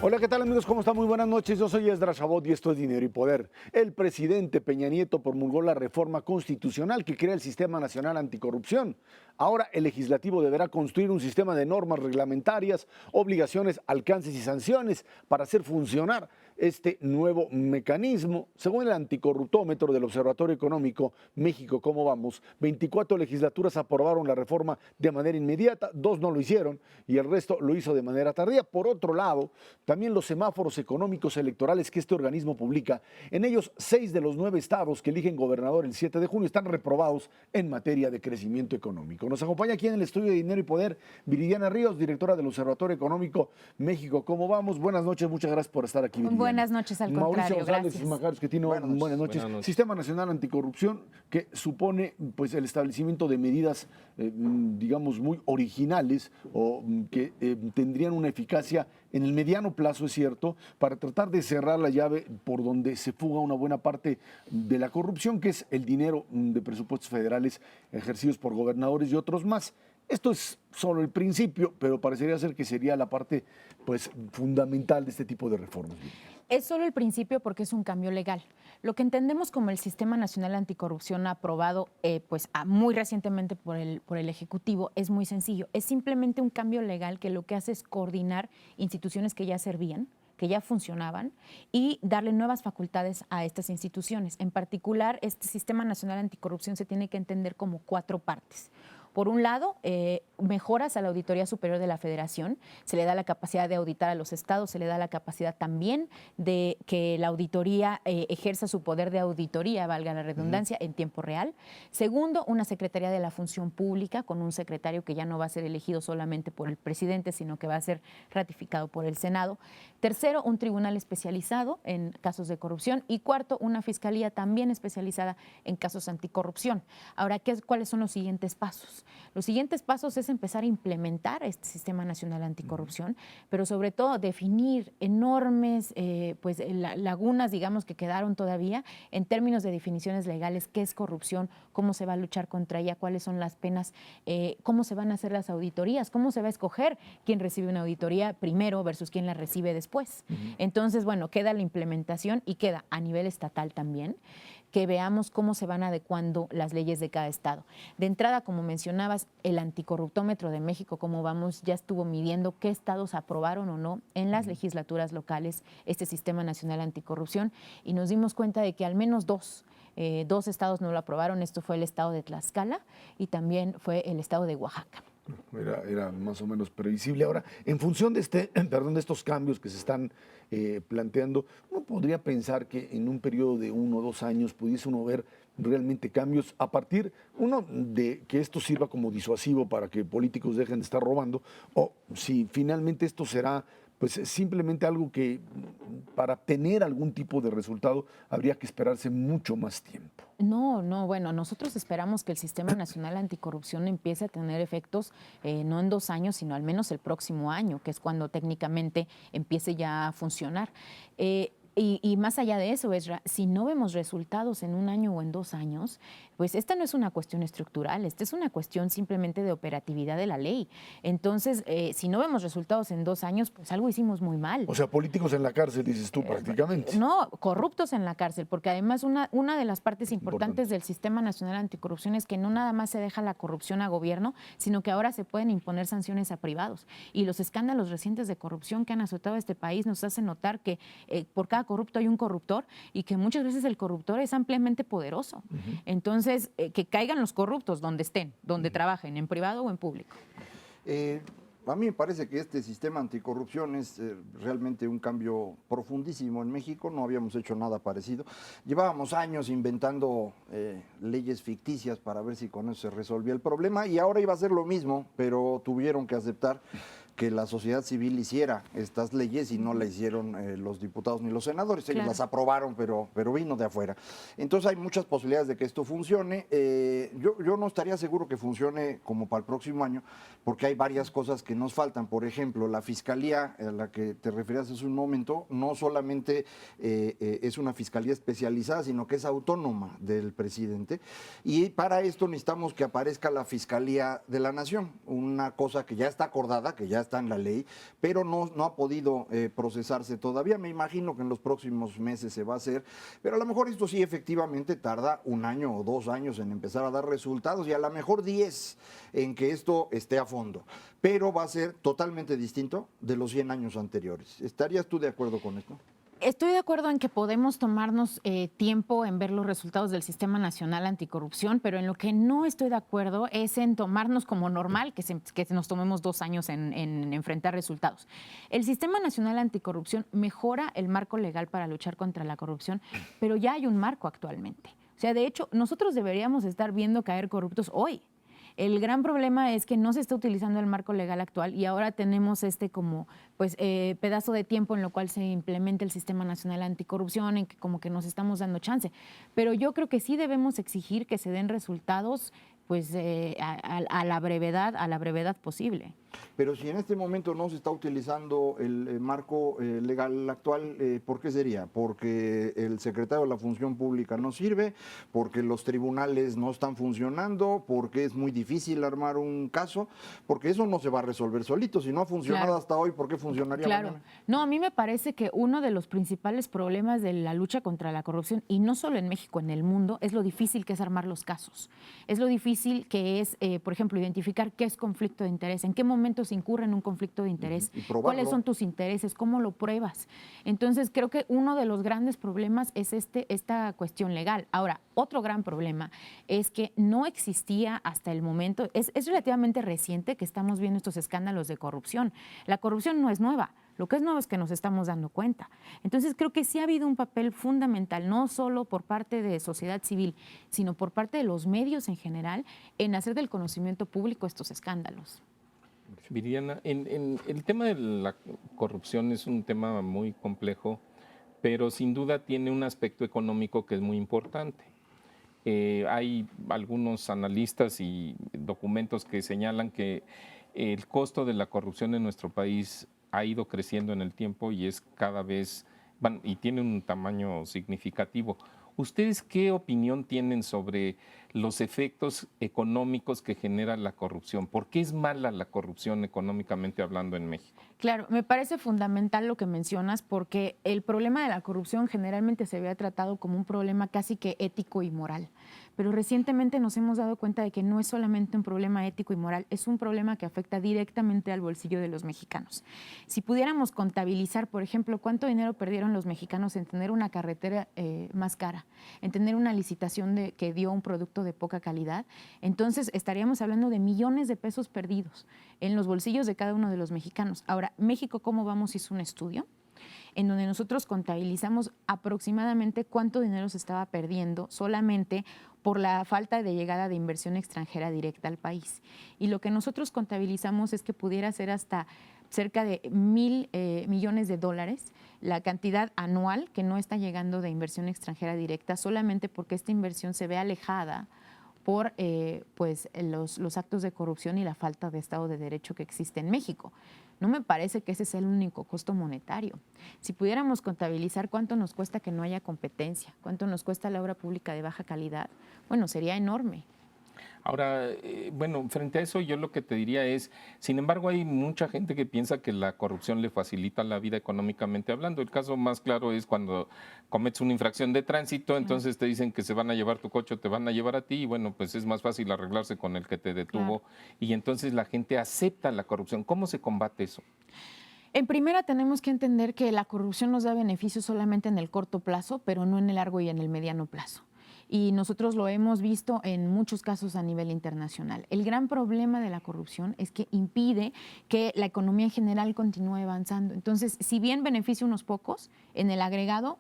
Hola, ¿qué tal amigos? ¿Cómo están? Muy buenas noches. Yo soy Esdras Chabot y esto es Dinero y Poder. El presidente Peña Nieto promulgó la reforma constitucional que crea el Sistema Nacional Anticorrupción. Ahora el legislativo deberá construir un sistema de normas reglamentarias, obligaciones, alcances y sanciones para hacer funcionar este nuevo mecanismo. Según el anticorruptómetro del Observatorio Económico México, ¿cómo vamos? 24 legislaturas aprobaron la reforma de manera inmediata, 2 no lo hicieron y el resto lo hizo de manera tardía. Por otro lado, también los semáforos económicos electorales que este organismo publica, en ellos 6 de los 9 estados que eligen gobernador el 7 de junio están reprobados en materia de crecimiento económico. Nos acompaña aquí en el estudio de Dinero y Poder Viridiana Ríos, directora del Observatorio Económico México. ¿Cómo vamos? Buenas noches, muchas gracias por estar aquí, Viridiana. Buenas noches, al contrario, Mauricio González gracias. Macarios, que tiene buenas noches. Buenas noches. Sistema Nacional Anticorrupción, que supone pues el establecimiento de medidas, digamos, muy originales o que tendrían una eficacia en el mediano plazo, es cierto, para tratar de cerrar la llave por donde se fuga una buena parte de la corrupción, que es el dinero de presupuestos federales ejercidos por gobernadores y otros más. Esto es solo el principio, pero parecería ser que sería la parte pues, fundamental de este tipo de reformas. Es solo el principio porque es un cambio legal. Lo que entendemos como el Sistema Nacional Anticorrupción aprobado muy recientemente por el Ejecutivo es muy sencillo. Es simplemente un cambio legal que lo que hace es coordinar instituciones que ya servían, que ya funcionaban, y darle nuevas facultades a estas instituciones. En particular, este Sistema Nacional Anticorrupción se tiene que entender como 4 partes. Por un lado, mejoras a la Auditoría Superior de la Federación, se le da la capacidad de auditar a los estados, se le da la capacidad también de que la auditoría ejerza su poder de auditoría, valga la redundancia, en tiempo real. Segundo, una Secretaría de la Función Pública con un secretario que ya no va a ser elegido solamente por el presidente, sino que va a ser ratificado por el Senado. Tercero, un tribunal especializado en casos de corrupción. Y cuarto, una fiscalía también especializada en casos anticorrupción. Ahora, ¿cuáles son los siguientes pasos? Los siguientes pasos es empezar a implementar este Sistema Nacional Anticorrupción, pero sobre todo definir enormes lagunas, digamos, que quedaron todavía en términos de definiciones legales, qué es corrupción, cómo se va a luchar contra ella, cuáles son las penas, cómo se van a hacer las auditorías, cómo se va a escoger quién recibe una auditoría primero versus quién la recibe después. Entonces, bueno, queda la implementación y queda a nivel estatal también que veamos cómo se van adecuando las leyes de cada estado. De entrada, como mencionabas, el anticorruptómetro de México, como vamos, ya estuvo midiendo qué estados aprobaron o no en las legislaturas locales este Sistema Nacional Anticorrupción y nos dimos cuenta de que al menos 2 estados no lo aprobaron. Esto fue el estado de Tlaxcala y también fue el estado de Oaxaca. Era más o menos previsible. Ahora, en función de de estos cambios que se están planteando, uno podría pensar que en un periodo de 1 o 2 años pudiese uno ver realmente cambios a partir, uno, de que esto sirva como disuasivo para que políticos dejen de estar robando, o si finalmente esto será pues simplemente algo que para tener algún tipo de resultado habría que esperarse mucho más tiempo. No, bueno, nosotros esperamos que el Sistema Nacional Anticorrupción empiece a tener efectos no en 2 años, sino al menos el próximo año, que es cuando técnicamente empiece ya a funcionar. Y más allá de eso, Esra, si no vemos resultados en 1 año o en 2 años, pues esta no es una cuestión estructural, esta es una cuestión simplemente de operatividad de la ley. Entonces, si no vemos resultados en 2 años, pues algo hicimos muy mal. O sea, políticos en la cárcel, dices tú, prácticamente. No, corruptos en la cárcel, porque además una de las partes importantes del Sistema Nacional Anticorrupción es que no nada más se deja la corrupción a gobierno, sino que ahora se pueden imponer sanciones a privados. Y los escándalos recientes de corrupción que han azotado a este país nos hacen notar que por cada corrupto hay un corruptor y que muchas veces el corruptor es ampliamente poderoso. Entonces, que caigan los corruptos donde estén, donde trabajen, en privado o en público. A mí me parece que este sistema anticorrupción es realmente un cambio profundísimo en México, no habíamos hecho nada parecido. Llevábamos años inventando leyes ficticias para ver si con eso se resolvía el problema y ahora iba a ser lo mismo, pero tuvieron que aceptar que la sociedad civil hiciera estas leyes y no la hicieron los diputados ni los senadores. Ellos las aprobaron, pero vino de afuera. Entonces hay muchas posibilidades de que esto funcione. Yo no estaría seguro que funcione como para el próximo año, porque hay varias cosas que nos faltan. Por ejemplo, la fiscalía a la que te referías hace un momento, no solamente es una fiscalía especializada, sino que es autónoma del presidente. Y para esto necesitamos que aparezca la Fiscalía de la Nación, una cosa que ya está acordada, que ya está en la ley, pero no ha podido procesarse todavía. Me imagino que en los próximos meses se va a hacer, pero a lo mejor esto sí efectivamente tarda 1 año o 2 años en empezar a dar resultados y a lo mejor 10 en que esto esté a fondo, pero va a ser totalmente distinto de los 100 años anteriores. ¿Estarías tú de acuerdo con esto? Estoy de acuerdo en que podemos tomarnos tiempo en ver los resultados del Sistema Nacional Anticorrupción, pero en lo que no estoy de acuerdo es en tomarnos como normal que nos tomemos 2 años en enfrentar resultados. El Sistema Nacional Anticorrupción mejora el marco legal para luchar contra la corrupción, pero ya hay un marco actualmente. O sea, de hecho, nosotros deberíamos estar viendo caer corruptos hoy. El gran problema es que no se está utilizando el marco legal actual y ahora tenemos pedazo de tiempo en lo cual se implementa el Sistema Nacional Anticorrupción, en que como que nos estamos dando chance. Pero yo creo que sí debemos exigir que se den resultados a la brevedad posible. Pero si en este momento no se está utilizando el marco legal actual, ¿por qué sería? ¿Porque el secretario de la Función Pública no sirve? ¿Porque los tribunales no están funcionando? ¿Porque es muy difícil armar un caso? Porque eso no se va a resolver solito. Si no ha funcionado hasta hoy, ¿por qué funcionaría mañana? No, a mí me parece que uno de los principales problemas de la lucha contra la corrupción, y no solo en México, en el mundo, es lo difícil que es armar los casos. Es lo difícil que es, por ejemplo, identificar qué es conflicto de interés, en qué momento se incurre en un conflicto de interés, cuáles son tus intereses, cómo lo pruebas. Entonces, creo que uno de los grandes problemas es esta cuestión legal. Ahora, otro gran problema es que no existía hasta el momento, es relativamente reciente que estamos viendo estos escándalos de corrupción. La corrupción no es nueva. Lo que es nuevo es que nos estamos dando cuenta. Entonces, creo que sí ha habido un papel fundamental, no solo por parte de sociedad civil, sino por parte de los medios en general, en hacer del conocimiento público estos escándalos. Viridiana, en el tema de la corrupción es un tema muy complejo, pero sin duda tiene un aspecto económico que es muy importante. Hay algunos analistas y documentos que señalan que el costo de la corrupción en nuestro país ha ido creciendo en el tiempo y es cada vez, y tiene un tamaño significativo. ¿Ustedes qué opinión tienen sobre los efectos económicos que genera la corrupción? ¿Por qué es mala la corrupción económicamente hablando en México? Claro, me parece fundamental lo que mencionas porque el problema de la corrupción generalmente se había tratado como un problema casi que ético y moral. Pero recientemente nos hemos dado cuenta de que no es solamente un problema ético y moral, es un problema que afecta directamente al bolsillo de los mexicanos. Si pudiéramos contabilizar, por ejemplo, cuánto dinero perdieron los mexicanos en tener una carretera más cara, en tener una licitación que dio un producto de poca calidad, entonces estaríamos hablando de millones de pesos perdidos en los bolsillos de cada uno de los mexicanos. Ahora, México, ¿cómo vamos? Hizo un estudio en donde nosotros contabilizamos aproximadamente cuánto dinero se estaba perdiendo solamente por la falta de llegada de inversión extranjera directa al país. Y lo que nosotros contabilizamos es que pudiera ser hasta cerca de 1,000 millones de dólares la cantidad anual que no está llegando de inversión extranjera directa solamente porque esta inversión se ve alejada por los actos de corrupción y la falta de Estado de Derecho que existe en México. No me parece que ese sea el único costo monetario. Si pudiéramos contabilizar cuánto nos cuesta que no haya competencia, cuánto nos cuesta la obra pública de baja calidad, bueno, sería enorme. Ahora, frente a eso yo lo que te diría es, sin embargo, hay mucha gente que piensa que la corrupción le facilita la vida económicamente hablando. El caso más claro es cuando cometes una infracción de tránsito, entonces te dicen que se van a llevar tu coche o te van a llevar a ti, y bueno, pues es más fácil arreglarse con el que te detuvo, y entonces la gente acepta la corrupción. ¿Cómo se combate eso? En primera, tenemos que entender que la corrupción nos da beneficios solamente en el corto plazo, pero no en el largo y en el mediano plazo. Y nosotros lo hemos visto en muchos casos a nivel internacional. El gran problema de la corrupción es que impide que la economía en general continúe avanzando. Entonces, si bien beneficia a unos pocos, en el agregado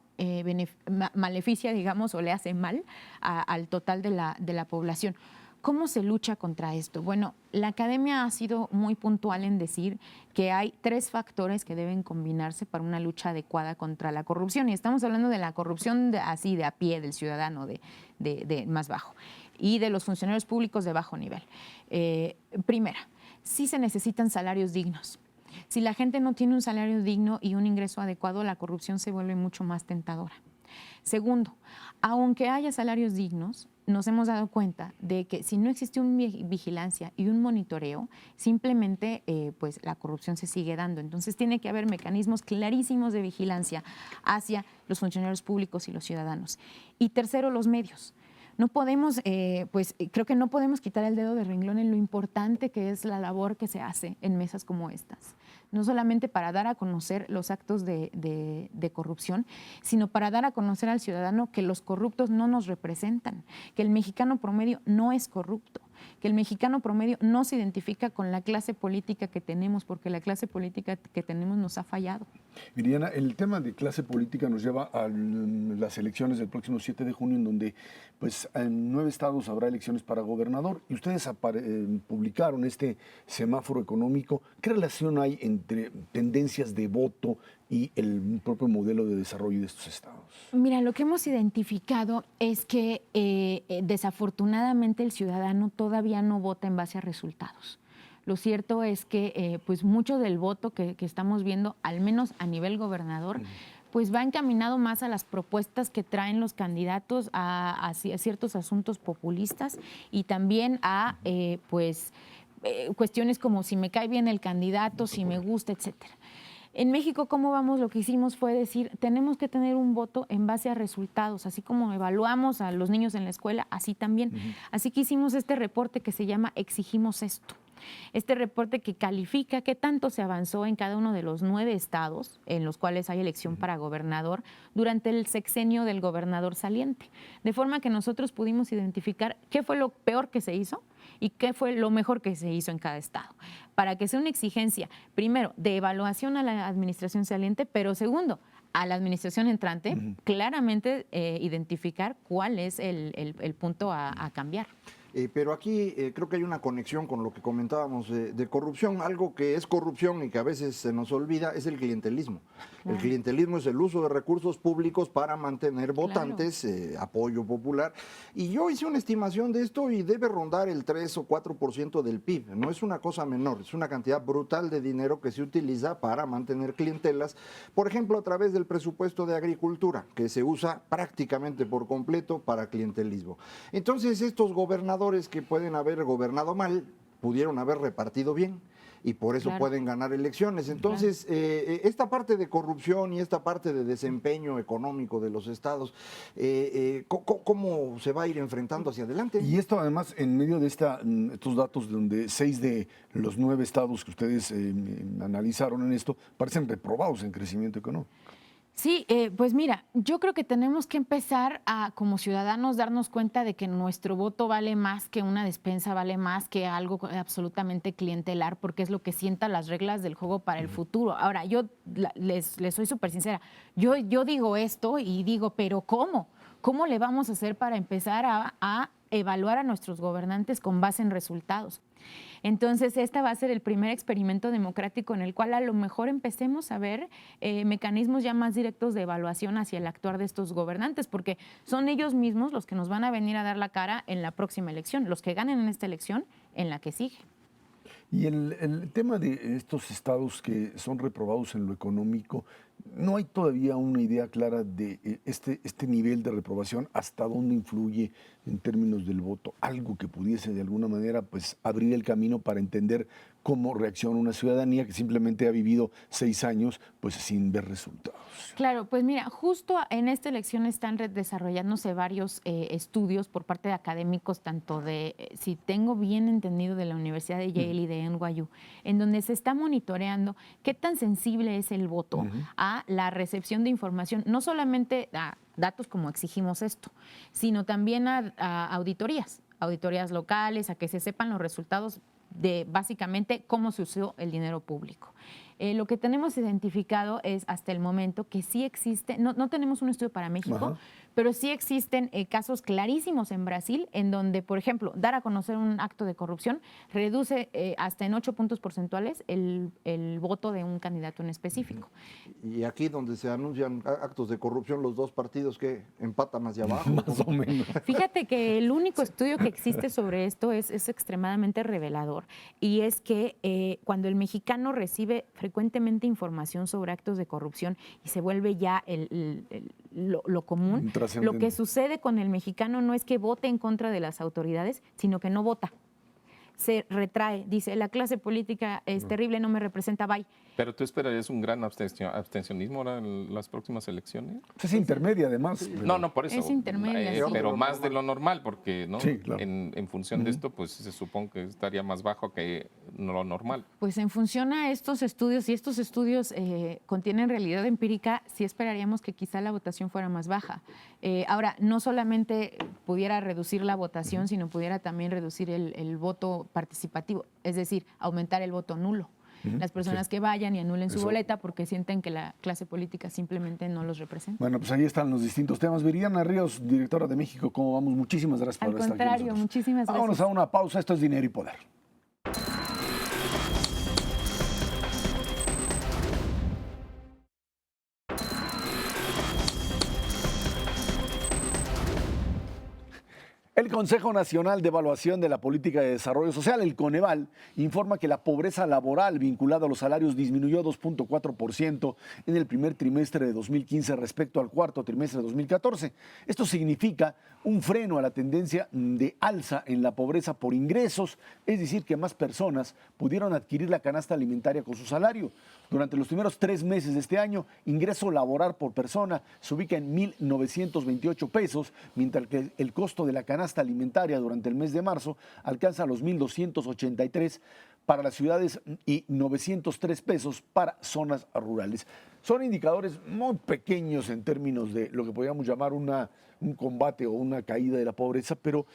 maleficia, digamos, o le hace mal al total de la población. ¿Cómo se lucha contra esto? Bueno, la academia ha sido muy puntual en decir que hay 3 factores que deben combinarse para una lucha adecuada contra la corrupción. Y estamos hablando de la corrupción así de a pie, del ciudadano de más bajo y de los funcionarios públicos de bajo nivel. Primera, sí se necesitan salarios dignos. Si la gente no tiene un salario digno y un ingreso adecuado, la corrupción se vuelve mucho más tentadora. Segundo, aunque haya salarios dignos, nos hemos dado cuenta de que si no existe una vigilancia y un monitoreo, simplemente pues la corrupción se sigue dando. Entonces tiene que haber mecanismos clarísimos de vigilancia hacia los funcionarios públicos y los ciudadanos. Y tercero, los medios. No podemos, creo que no podemos quitar el dedo del renglón en lo importante que es la labor que se hace en mesas como estas. No solamente para dar a conocer los actos de corrupción, sino para dar a conocer al ciudadano que los corruptos no nos representan, que el mexicano promedio no es corrupto, que el mexicano promedio no se identifica con la clase política que tenemos, porque la clase política que tenemos nos ha fallado. Viridiana, el tema de clase política nos lleva a las elecciones del próximo 7 de junio, en donde pues, en 9 estados habrá elecciones para gobernador, y ustedes publicaron este semáforo económico. ¿Qué relación hay entre tendencias de voto y el propio modelo de desarrollo de estos estados? Mira, lo que hemos identificado es que desafortunadamente el ciudadano todavía no vota en base a resultados. Lo cierto es que pues mucho del voto que estamos viendo, al menos a nivel gobernador, pues va encaminado más a las propuestas que traen los candidatos a ciertos asuntos populistas y también a cuestiones como si me cae bien el candidato, si me gusta, etcétera. En México, ¿cómo vamos? Lo que hicimos fue decir, tenemos que tener un voto en base a resultados, así como evaluamos a los niños en la escuela, así también. Así que hicimos este reporte que se llama Exigimos Esto. Este reporte que califica qué tanto se avanzó en cada uno de los 9 estados en los cuales hay elección para gobernador durante el sexenio del gobernador saliente. De forma que nosotros pudimos identificar qué fue lo peor que se hizo y qué fue lo mejor que se hizo en cada estado. Para que sea una exigencia, primero, de evaluación a la administración saliente, pero segundo, a la administración entrante, claramente identificar cuál es el punto a cambiar. Pero aquí creo que hay una conexión con lo que comentábamos de corrupción. Algo que es corrupción y que a veces se nos olvida es el clientelismo. Claro. El clientelismo es el uso de recursos públicos para mantener votantes, claro, apoyo popular. Y yo hice una estimación de esto y debe rondar el 3 o 4% del PIB. No es una cosa menor, es una cantidad brutal de dinero que se utiliza para mantener clientelas. Por ejemplo, a través del presupuesto de agricultura, que se usa prácticamente por completo para clientelismo. Entonces, estos gobernadores que pueden haber gobernado mal, pudieron haber repartido bien y por eso, claro, pueden ganar elecciones. Entonces, claro, esta parte de corrupción y esta parte de desempeño económico de los estados, ¿cómo se va a ir enfrentando hacia adelante? Y esto además, en medio de estos datos donde 6 de los 9 estados que ustedes analizaron en esto parecen reprobados en crecimiento económico. Sí, pues mira, yo creo que tenemos que empezar a, como ciudadanos, darnos cuenta de que nuestro voto vale más que una despensa, vale más que algo absolutamente clientelar, porque es lo que sienta las reglas del juego para el futuro. Ahora, yo les soy súper sincera, yo digo esto y digo, pero ¿cómo? ¿Cómo le vamos a hacer para empezar a evaluar a nuestros gobernantes con base en resultados? Entonces, este va a ser el primer experimento democrático en el cual a lo mejor empecemos a ver mecanismos ya más directos de evaluación hacia el actuar de estos gobernantes, porque son ellos mismos los que nos van a venir a dar la cara en la próxima elección, los que ganen en esta elección, en la que sigue. Y el tema de estos estados que son reprobados en lo económico, ¿no hay todavía una idea clara de este nivel de reprobación, hasta dónde influye en términos del voto? Algo que pudiese de alguna manera pues, abrir el camino para entender cómo reacciona una ciudadanía que simplemente ha vivido 6 años pues, sin ver resultados. Claro, pues mira, justo en esta elección están desarrollándose varios estudios por parte de académicos, tanto de, si tengo bien entendido, de la Universidad de Yale y de NYU, en donde se está monitoreando qué tan sensible es el voto a la recepción de información, no solamente a datos como Exigimos Esto, sino también a auditorías locales, a que se sepan los resultados de básicamente cómo se usó el dinero público. Lo que tenemos identificado es hasta el momento que sí existe, no tenemos un estudio para México, pero sí existen casos clarísimos en Brasil en donde, por ejemplo, dar a conocer un acto de corrupción reduce hasta en 8 puntos porcentuales el voto de un candidato en específico. Y aquí donde se anuncian actos de corrupción, los dos partidos que empatan hacia abajo. Más o menos. Fíjate que el único estudio que existe sobre esto es extremadamente revelador, y es que cuando el mexicano recibe frecuentemente información sobre actos de corrupción y se vuelve ya lo común. Lo Trascendente. que sucede con el mexicano no es que vote en contra de las autoridades, sino que no vota. Se retrae, dice, la clase política es terrible, no me representa, bye. Pero tú esperarías un gran abstencionismo ahora en las próximas elecciones. Es intermedia, además. No, por eso. Es intermedia, sí. Pero más de lo normal, porque ¿no? Sí, claro. En función de esto, pues se supone que estaría más bajo que lo normal. Pues en función a estos estudios, y estos estudios contienen realidad empírica, sí esperaríamos que quizá la votación fuera más baja. Ahora, no solamente pudiera reducir la votación, sino pudiera también reducir el voto participativo, es decir, aumentar el voto nulo. Las personas que vayan y anulen su boleta porque sienten que la clase política simplemente no los representa. Bueno, pues ahí están los distintos temas. Viridiana Ríos, directora de México, ¿cómo vamos? Muchísimas gracias por Al estar aquí con contrario, nosotros. muchísimas gracias. Vámonos a una pausa. Esto es Dinero y Poder. El Consejo Nacional de Evaluación de la Política de Desarrollo Social, el Coneval, informa que la pobreza laboral vinculada a los salarios disminuyó 2.4% en el primer trimestre de 2015 respecto al cuarto trimestre de 2014. Esto significa un freno a la tendencia de alza en la pobreza por ingresos, es decir, que más personas pudieron adquirir la canasta alimentaria con su salario. Durante los primeros 3 meses de este año, ingreso laboral por persona se ubica en 1.928 pesos, mientras que el costo de la canasta alimentaria durante el mes de marzo alcanza los 1.283 para las ciudades y 903 pesos para zonas rurales. Son indicadores muy pequeños en términos de lo que podríamos llamar un combate o una caída de la pobreza, pero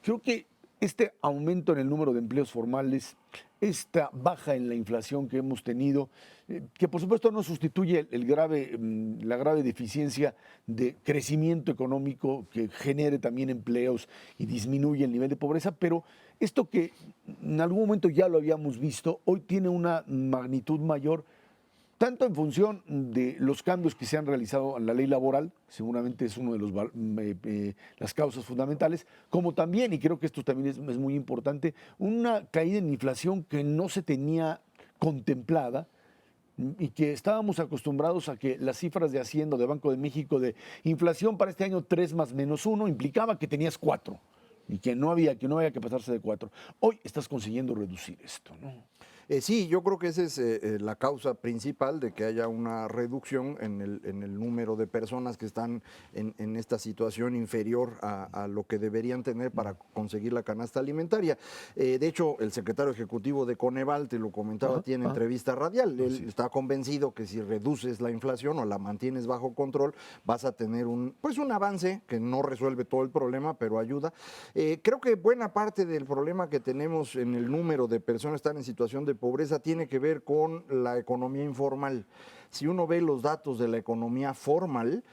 creo que este aumento en el número de empleos formales, esta baja en la inflación que hemos tenido, que por supuesto no sustituye la grave deficiencia de crecimiento económico que genere también empleos y disminuye el nivel de pobreza, pero esto que en algún momento ya lo habíamos visto, hoy tiene una magnitud mayor, tanto en función de los cambios que se han realizado en la ley laboral, seguramente es una de las causas fundamentales, como también, y creo que esto también es muy importante, una caída en inflación que no se tenía contemplada y que estábamos acostumbrados a que las cifras de Hacienda, de Banco de México, de inflación para este año 3 más menos 1, implicaba que tenías 4 y que no había que pasarse de 4. Hoy estás consiguiendo reducir esto, ¿no? Sí, yo creo que esa es la causa principal de que haya una reducción en el número de personas que están en esta situación inferior a lo que deberían tener para conseguir la canasta alimentaria. De hecho, el secretario ejecutivo de Coneval, te lo comentaba, tiene entrevista radial. Él está convencido que si reduces la inflación o la mantienes bajo control, vas a tener un avance que no resuelve todo el problema, pero ayuda. Creo que buena parte del problema que tenemos en el número de personas que están en situación de pobreza tiene que ver con la economía informal. Si uno ve los datos de la economía formal,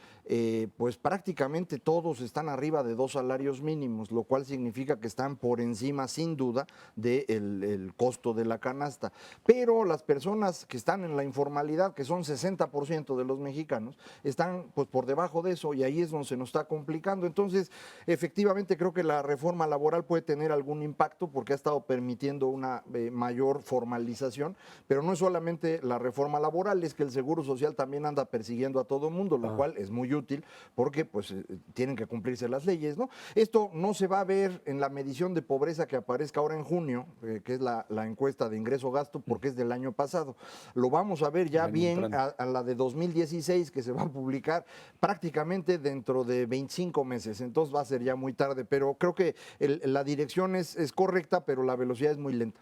pues prácticamente todos están arriba de 2 salarios mínimos, lo cual significa que están por encima, sin duda, del costo de la canasta. Pero las personas que están en la informalidad, que son 60% de los mexicanos, están pues por debajo de eso y ahí es donde se nos está complicando. Entonces, efectivamente creo que la reforma laboral puede tener algún impacto porque ha estado permitiendo una mayor formalización, pero no es solamente la reforma laboral, es que el Seguro Social también anda persiguiendo a todo el mundo, lo cual es muy útil porque pues tienen que cumplirse las leyes, ¿no? Esto no se va a ver en la medición de pobreza que aparezca ahora en junio, que es la encuesta de ingreso-gasto, porque es del año pasado. Lo vamos a ver ya bien a la de 2016, que se va a publicar prácticamente dentro de 25 meses, entonces va a ser ya muy tarde, pero creo que la dirección es correcta, pero la velocidad es muy lenta.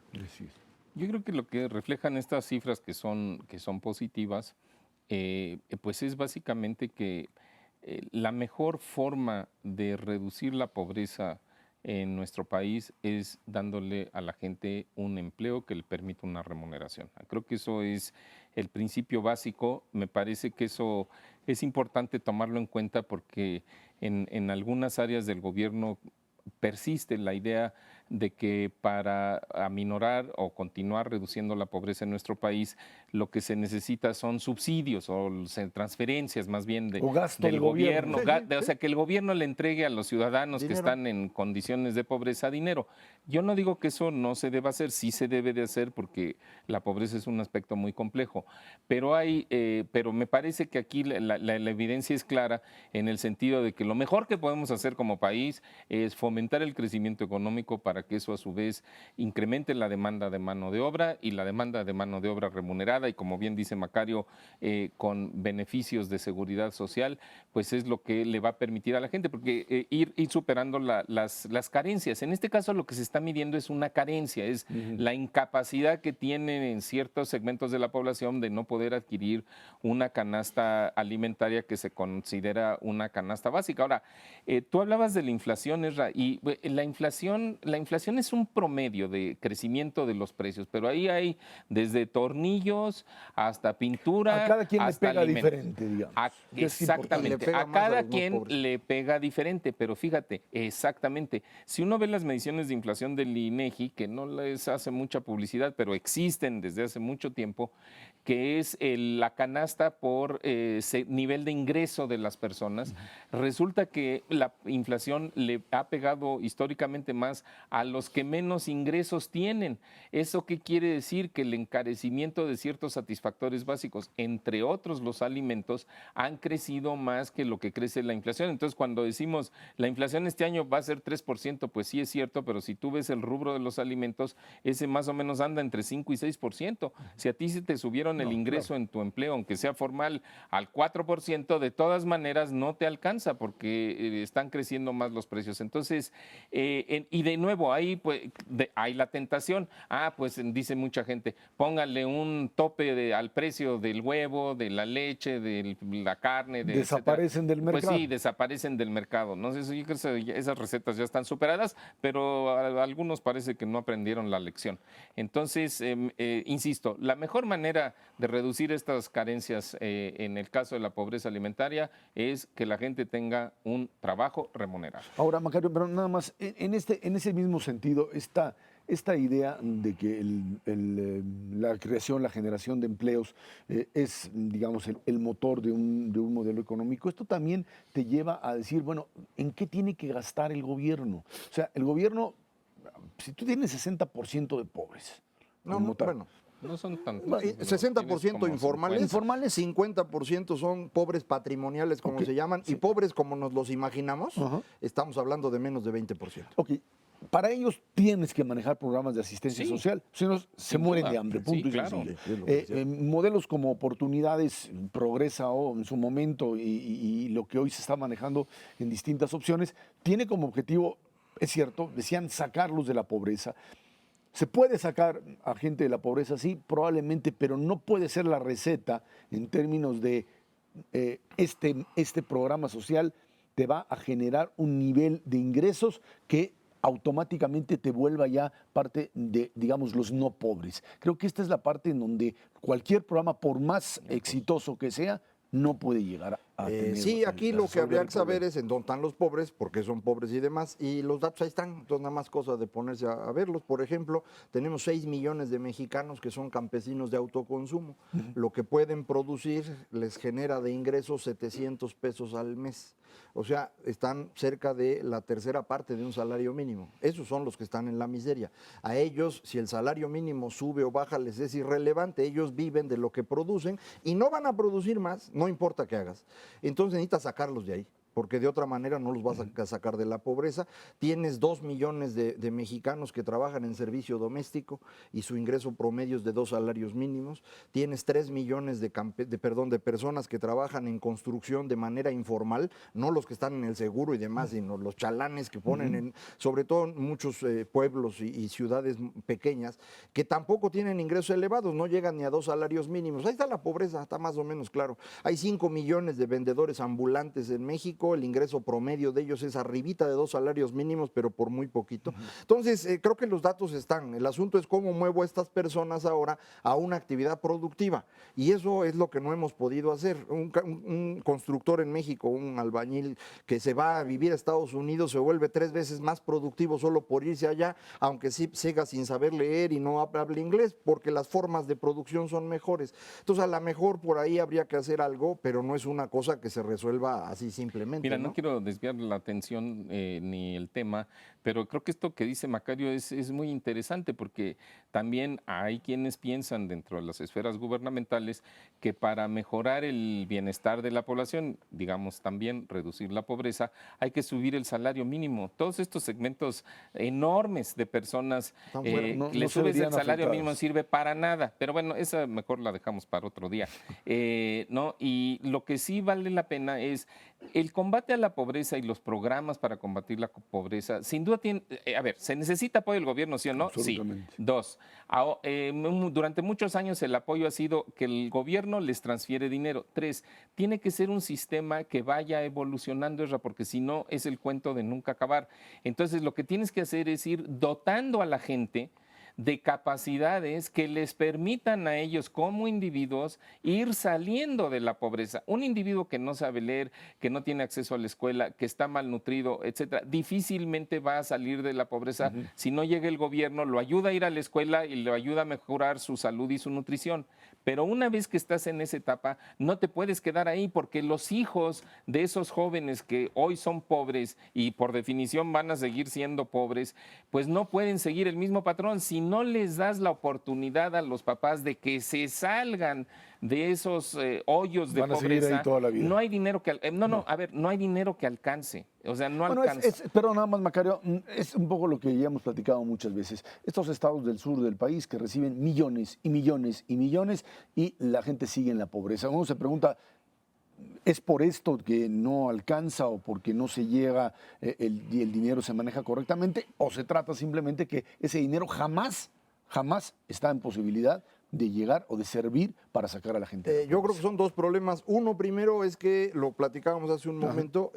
Yo creo que lo que reflejan estas cifras que son positivas, pues es básicamente que la mejor forma de reducir la pobreza en nuestro país es dándole a la gente un empleo que le permita una remuneración. Creo que eso es el principio básico. Me parece que eso es importante tomarlo en cuenta porque en algunas áreas del gobierno persiste la idea de que para aminorar o continuar reduciendo la pobreza en nuestro país, lo que se necesita son subsidios o transferencias más bien O gasto del del gobierno. o sea, que el gobierno le entregue a los ciudadanos que Dinero. están en condiciones de pobreza dinero. Yo no digo que eso no se deba hacer, sí se debe de hacer porque la pobreza es un aspecto muy complejo, pero me parece que aquí la evidencia es clara en el sentido de que lo mejor que podemos hacer como país es fomentar el crecimiento económico para que eso a su vez incremente la demanda de mano de obra y la demanda de mano de obra remunerada y como bien dice Macario, con beneficios de seguridad social, pues es lo que le va a permitir a la gente, porque ir superando las carencias. En este caso lo que se está midiendo es una carencia, es la incapacidad que tienen en ciertos segmentos de la población de no poder adquirir una canasta alimentaria que se considera una canasta básica. Ahora, tú hablabas de la inflación, Esra, y la inflación es un promedio de crecimiento de los precios, pero ahí hay desde tornillos hasta pintura. A cada quien le hasta pega alimentos. diferente, digamos. Le Exactamente, pega a más a cada los más quien pobres. le pega diferente, pero fíjate, exactamente, si uno ve las mediciones de inflación del INEGI, que no les hace mucha publicidad, pero existen desde hace mucho tiempo, que es la canasta por nivel de ingreso de las personas, resulta que la inflación le ha pegado históricamente más a los que menos ingresos tienen. ¿Eso qué quiere decir? Que el encarecimiento de ciertos satisfactores básicos, entre otros los alimentos, han crecido más que lo que crece la inflación. Entonces, cuando decimos la inflación este año va a ser 3%, pues sí es cierto, pero si tú ves el rubro de los alimentos, ese más o menos anda entre 5 y 6%. Si a ti se te subieron el ingreso en tu empleo, aunque sea formal, al 4%, de todas maneras no te alcanza porque están creciendo más los precios. Entonces, y de nuevo, ahí pues, hay la tentación. Pues dice mucha gente, póngale un tope al precio del huevo, de la leche, de la carne. Desaparecen del mercado. Pues sí, desaparecen del mercado. No sé, yo creo que esas recetas ya están superadas, pero a algunos parece que no aprendieron la lección. Entonces, insisto, la mejor manera de reducir estas carencias en el caso de la pobreza alimentaria es que la gente tenga un trabajo remunerado. Ahora, Macario, pero nada más, en ese mismo sentido, esta idea de que la creación, la generación de empleos es, digamos, el motor de un modelo económico, esto también te lleva a decir, bueno, ¿en qué tiene que gastar el gobierno? O sea, el gobierno, si tú tienes 60% de pobres, como tal, Bueno, No son tantos. 60% informales, 50% son pobres patrimoniales, como Ok, se llaman, y pobres como nos los imaginamos, Ajá. estamos hablando de menos de 20%. Ok, para ellos tienes que manejar programas de asistencia Sí, social, si no se sin mueren duda. de hambre, Sí, punto y claro. sencillo. Sí, es lo que decía. Modelos como Oportunidades, Progresa o en su momento y lo que hoy se está manejando en distintas opciones, tiene como objetivo, es cierto, decían sacarlos de la pobreza. Se puede sacar a gente de la pobreza, sí, probablemente, pero no puede ser la receta en términos de este programa social te va a generar un nivel de ingresos que automáticamente te vuelva ya parte de, digamos, los no pobres. Creo que esta es la parte en donde cualquier programa, por más exitoso que sea, no puede llegar a tener. Sí, aquí lo que resolver habría el que saber problema. es en dónde están los pobres, porque son pobres y demás, y los datos ahí están, entonces nada más cosa de ponerse a verlos. Por ejemplo, tenemos 6 millones de mexicanos que son campesinos de autoconsumo. Lo que pueden producir les genera de ingresos 700 pesos al mes. O sea, están cerca de la tercera parte de un salario mínimo. Esos son los que están en la miseria. A ellos, si el salario mínimo sube o baja, les es irrelevante. Ellos viven de lo que producen y no van a producir más, no importa qué hagas. Entonces necesitas sacarlos de ahí, porque de otra manera no los vas a sacar de la pobreza. Tienes 2 millones de mexicanos que trabajan en servicio doméstico y su ingreso promedio es de 2 salarios mínimos. Tienes 3 millones de personas que trabajan en construcción de manera informal, no los que están en el seguro y demás, sino los chalanes que ponen, sobre todo en muchos pueblos y ciudades pequeñas, que tampoco tienen ingresos elevados, no llegan ni a 2 salarios mínimos. Ahí está la pobreza, está más o menos claro. Hay 5 millones de vendedores ambulantes en México México, el ingreso promedio de ellos es arribita de 2 salarios mínimos, pero por muy poquito. Entonces, creo que los datos están. El asunto es cómo muevo a estas personas ahora a una actividad productiva. Y eso es lo que no hemos podido hacer. Un constructor en México, un albañil que se va a vivir a Estados Unidos, se vuelve 3 veces más productivo solo por irse allá, aunque sí siga sin saber leer y no hable inglés, porque las formas de producción son mejores. Entonces, a lo mejor por ahí habría que hacer algo, pero no es una cosa que se resuelva así simplemente. Mira, no quiero desviar la atención ni el tema, pero creo que esto que dice Macario es muy interesante porque también hay quienes piensan dentro de las esferas gubernamentales que para mejorar el bienestar de la población, digamos también reducir la pobreza, hay que subir el salario mínimo. Todos estos segmentos enormes de personas le subes el salario mínimo no sirve para nada, pero bueno, esa mejor la dejamos para otro día. ¿No? Y lo que sí vale la pena es el combate a la pobreza y los programas para combatir la pobreza. Sin duda tiene, a ver, ¿se necesita apoyo del gobierno, sí o no? Sí. 2, durante muchos años el apoyo ha sido que el gobierno les transfiere dinero. 3, tiene que ser un sistema que vaya evolucionando, porque si no es el cuento de nunca acabar. Entonces lo que tienes que hacer es ir dotando a la gente de capacidades que les permitan a ellos como individuos ir saliendo de la pobreza. Un individuo que no sabe leer, que no tiene acceso a la escuela, que está malnutrido, etcétera, difícilmente va a salir de la pobreza si no llega el gobierno, lo ayuda a ir a la escuela y lo ayuda a mejorar su salud y su nutrición. Pero una vez que estás en esa etapa, no te puedes quedar ahí porque los hijos de esos jóvenes que hoy son pobres y por definición van a seguir siendo pobres, pues no pueden seguir el mismo patrón. Si no les das la oportunidad a los papás de que se salgan de esos hoyos de pobreza, no hay dinero que no hay dinero que alcance. O sea, no alcanza. Pero nada más, Macario, es un poco lo que ya hemos platicado muchas veces. Estos estados del sur del país que reciben millones y millones y millones y la gente sigue en la pobreza. Uno se pregunta, ¿es por esto que no alcanza o porque no se llega, el dinero se maneja correctamente? ¿O se trata simplemente que ese dinero jamás está en posibilidad de llegar o de servir para sacar a la gente? Yo creo que son dos problemas. Uno, primero, es que lo platicábamos hace un momento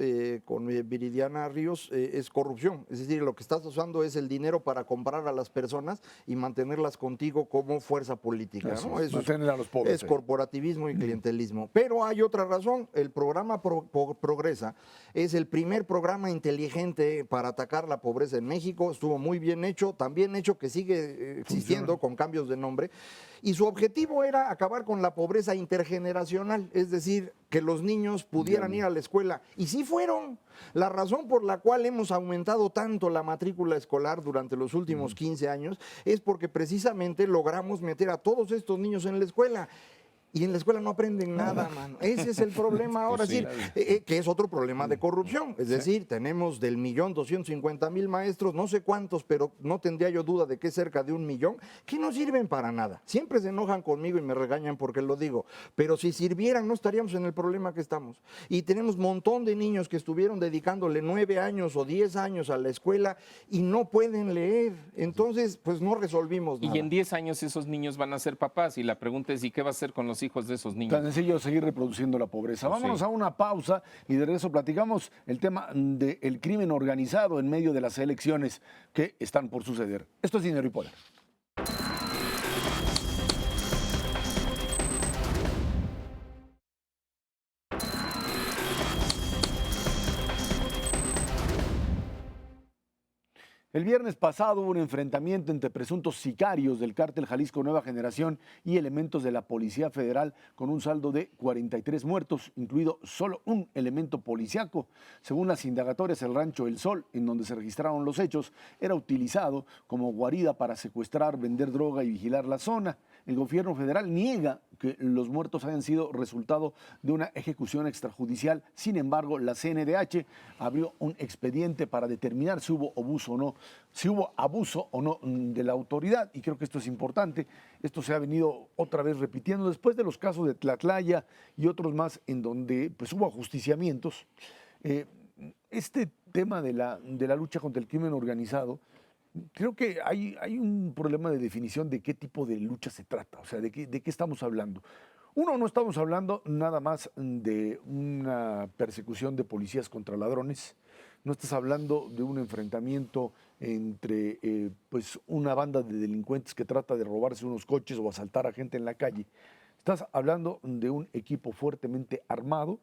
con Viridiana Ríos, es corrupción. Es decir, lo que estás usando es el dinero para comprar a las personas y mantenerlas contigo como fuerza política. Eso mantener a los pobres. Es corporativismo y clientelismo. Pero hay otra razón. El programa Progresa es el primer programa inteligente para atacar la pobreza en México. Estuvo muy bien hecho, también hecho que sigue existiendo con cambios de nombre. Y su objetivo era acabar con la pobreza intergeneracional, es decir, que los niños pudieran ir a la escuela. Y sí fueron. La razón por la cual hemos aumentado tanto la matrícula escolar durante los últimos 15 años es porque precisamente logramos meter a todos estos niños en la escuela. Y en la escuela no aprenden nada, mano. Ese es el problema ahora, Pues sí, que es otro problema de corrupción. Es decir, tenemos del 1.250.000 maestros, no sé cuántos, pero no tendría yo duda de que cerca de 1 millón, que no sirven para nada. Siempre se enojan conmigo y me regañan porque lo digo. Pero si sirvieran, no estaríamos en el problema que estamos. Y tenemos un montón de niños que estuvieron dedicándole 9 años o 10 años a la escuela y no pueden leer. Entonces, pues no resolvimos nada. Y en 10 años esos niños van a ser papás y la pregunta es, ¿y qué va a hacer con los hijos de esos niños? Tan sencillo seguir reproduciendo la pobreza. Vámonos a una pausa y de regreso platicamos el tema del crimen organizado en medio de las elecciones que están por suceder. Esto es Dinero y Poder. El viernes pasado hubo un enfrentamiento entre presuntos sicarios del cártel Jalisco Nueva Generación y elementos de la Policía Federal con un saldo de 43 muertos, incluido solo un elemento policiaco. Según las indagatorias, el rancho El Sol, en donde se registraron los hechos, era utilizado como guarida para secuestrar, vender droga y vigilar la zona. El gobierno federal niega que los muertos hayan sido resultado de una ejecución extrajudicial. Sin embargo, la CNDH abrió un expediente para determinar si hubo abuso o no de la autoridad. Y creo que esto es importante. Esto se ha venido otra vez repitiendo después de los casos de Tlatlaya y otros más en donde pues, hubo ajusticiamientos. Este tema de la lucha contra el crimen organizado, creo que hay un problema de definición de qué tipo de lucha se trata, o sea, de qué estamos hablando. Uno, no estamos hablando nada más de una persecución de policías contra ladrones, no estás hablando de un enfrentamiento entre pues una banda de delincuentes que trata de robarse unos coches o asaltar a gente en la calle. Estás hablando de un equipo fuertemente armado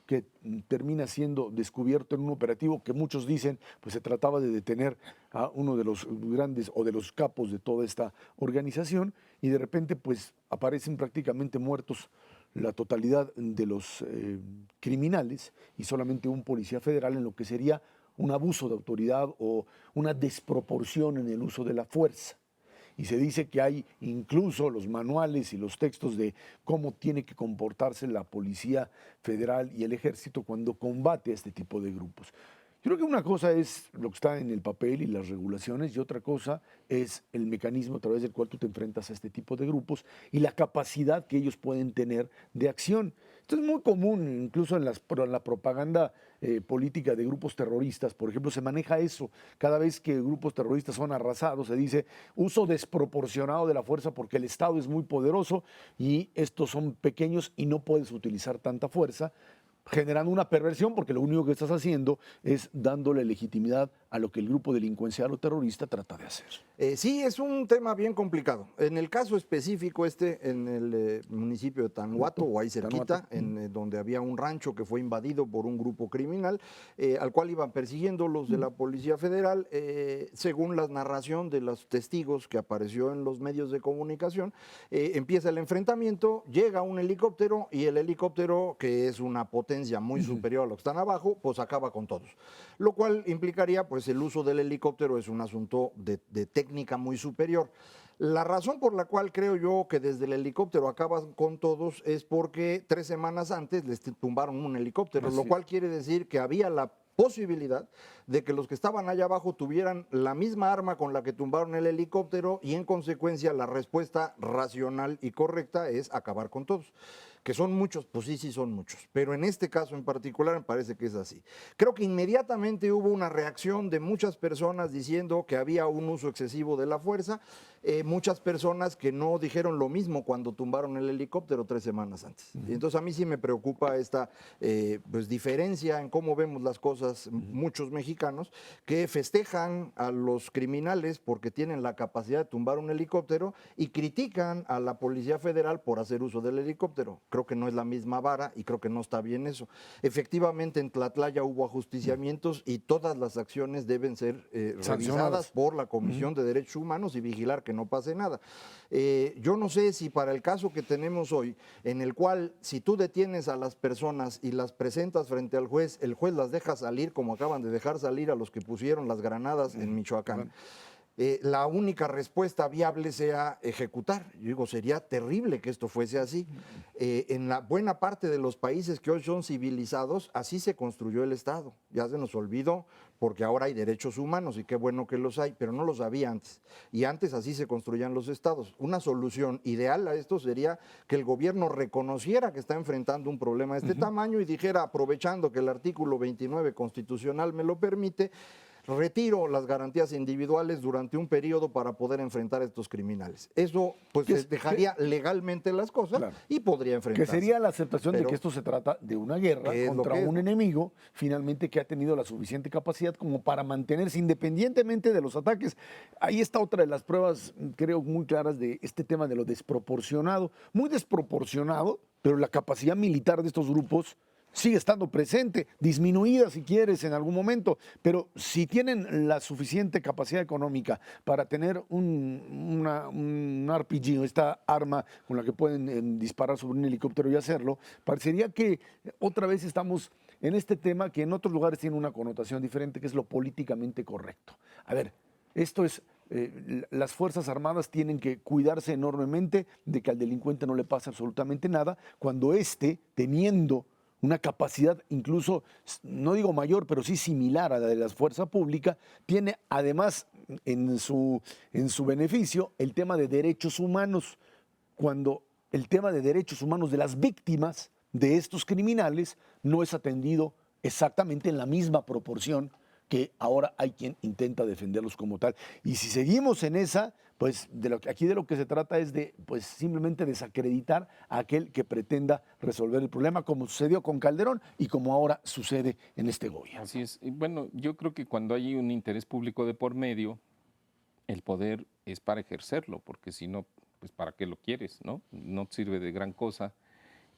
que termina siendo descubierto en un operativo que muchos dicen pues se trataba de detener a uno de los grandes o de los capos de toda esta organización, y de repente pues aparecen prácticamente muertos la totalidad de los criminales y solamente un policía federal, en lo que sería un abuso de autoridad o una desproporción en el uso de la fuerza. Y se dice que hay incluso los manuales y los textos de cómo tiene que comportarse la Policía Federal y el Ejército cuando combate a este tipo de grupos. Yo creo que una cosa es lo que está en el papel y las regulaciones, y otra cosa es el mecanismo a través del cual tú te enfrentas a este tipo de grupos y la capacidad que ellos pueden tener de acción. Esto es muy común, incluso en la propaganda política de grupos terroristas. Por ejemplo, se maneja eso. Cada vez que grupos terroristas son arrasados, se dice uso desproporcionado de la fuerza porque el Estado es muy poderoso y estos son pequeños y no puedes utilizar tanta fuerza, generando una perversión, porque lo único que estás haciendo es dándole legitimidad a lo que el grupo delincuencial o terrorista trata de hacer. Sí, es un tema bien complicado. En el caso específico en el municipio de Tanuato, o ahí cerquita, donde había un rancho que fue invadido por un grupo criminal, al cual iban persiguiendo los de la Policía Federal, según la narración de los testigos que apareció en los medios de comunicación, empieza el enfrentamiento, llega un helicóptero y el helicóptero, que es una potencia muy superior a los que están abajo, pues acaba con todos. Lo cual implicaría, pues el uso del helicóptero es un asunto de técnica muy superior. La razón por la cual creo yo que desde el helicóptero acaban con todos es porque 3 semanas antes les tumbaron un helicóptero, lo cual quiere decir que había la posibilidad de que los que estaban allá abajo tuvieran la misma arma con la que tumbaron el helicóptero, y en consecuencia la respuesta racional y correcta es acabar con todos. Que son muchos, pues sí son muchos, pero en este caso en particular me parece que es así. Creo que inmediatamente hubo una reacción de muchas personas diciendo que había un uso excesivo de la fuerza, muchas personas que no dijeron lo mismo cuando tumbaron el helicóptero 3 semanas antes. Y entonces a mí sí me preocupa esta pues diferencia en cómo vemos las cosas, muchos mexicanos que festejan a los criminales porque tienen la capacidad de tumbar un helicóptero y critican a la Policía Federal por hacer uso del helicóptero. Creo que no es la misma vara y creo que no está bien eso. Efectivamente, en Tlatlaya hubo ajusticiamientos y todas las acciones deben ser revisadas por la Comisión de Derechos Humanos y vigilar que no pase nada. Yo no sé si para el caso que tenemos hoy, en el cual si tú detienes a las personas y las presentas frente al juez, el juez las deja salir como acaban de dejar salir a los que pusieron las granadas en Michoacán. La única respuesta viable sea ejecutar. Yo digo, sería terrible que esto fuese así. En la buena parte de los países que hoy son civilizados, así se construyó el Estado. Ya se nos olvidó, porque ahora hay derechos humanos y qué bueno que los hay, pero no los había antes. Y antes así se construían los estados. Una solución ideal a esto sería que el gobierno reconociera que está enfrentando un problema de este tamaño y dijera, aprovechando que el artículo 29 constitucional me lo permite, retiro las garantías individuales durante un periodo para poder enfrentar a estos criminales. Eso pues dejaría legalmente las cosas, claro, y podría enfrentarse. Que sería la aceptación de que esto se trata de una guerra contra un enemigo, finalmente, que ha tenido la suficiente capacidad como para mantenerse independientemente de los ataques. Ahí está otra de las pruebas, creo, muy claras de este tema de lo desproporcionado. Muy desproporcionado, pero la capacidad militar de estos grupos sigue estando presente, disminuida si quieres en algún momento, pero si tienen la suficiente capacidad económica para tener un RPG, esta arma con la que pueden disparar sobre un helicóptero y hacerlo, parecería que otra vez estamos en este tema que en otros lugares tiene una connotación diferente, que es lo políticamente correcto. A ver, esto es... las Fuerzas Armadas tienen que cuidarse enormemente de que al delincuente no le pase absolutamente nada, cuando éste, teniendo una capacidad incluso, no digo mayor, pero sí similar a la de la fuerza pública, tiene además en su beneficio el tema de derechos humanos, cuando el tema de derechos humanos de las víctimas de estos criminales no es atendido exactamente en la misma proporción que ahora hay quien intenta defenderlos como tal. Y si seguimos en esa, pues aquí de lo que se trata es de pues simplemente desacreditar a aquel que pretenda resolver el problema, como sucedió con Calderón y como ahora sucede en este gobierno. Así es. Y bueno, yo creo que cuando hay un interés público de por medio, el poder es para ejercerlo, porque si no, pues ¿para qué lo quieres? No sirve de gran cosa.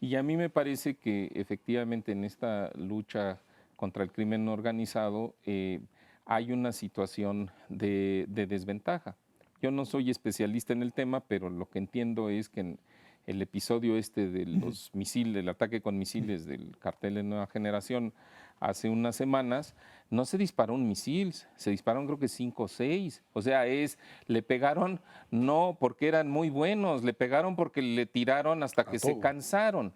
Y a mí me parece que efectivamente en esta lucha contra el crimen organizado hay una situación de desventaja. Yo no soy especialista en el tema, pero lo que entiendo es que en el episodio este de los misiles, el ataque con misiles del cartel de Nueva Generación hace unas semanas, no se disparó un misil, se dispararon creo que 5 o 6. O sea, le pegaron no porque eran muy buenos, le pegaron porque le tiraron hasta que se cansaron.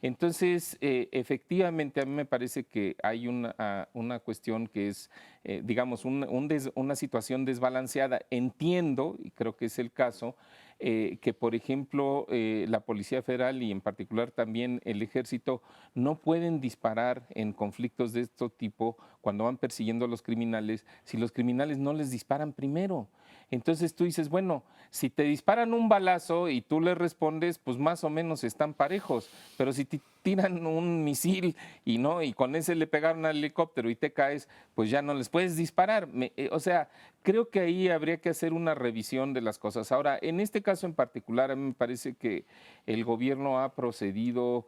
Entonces, efectivamente, a mí me parece que hay una cuestión que es, digamos, una situación desbalanceada. Entiendo, y creo que es el caso, que, por ejemplo, la Policía Federal y en particular también el Ejército no pueden disparar en conflictos de este tipo cuando van persiguiendo a los criminales si los criminales no les disparan primero. Entonces tú dices, bueno, si te disparan un balazo y tú le respondes, pues más o menos están parejos, pero si te tiran un misil y con ese le pegaron al helicóptero y te caes, pues ya no les puedes disparar. O sea, creo que ahí habría que hacer una revisión de las cosas. Ahora, en este caso en particular, a mí me parece que el gobierno ha procedido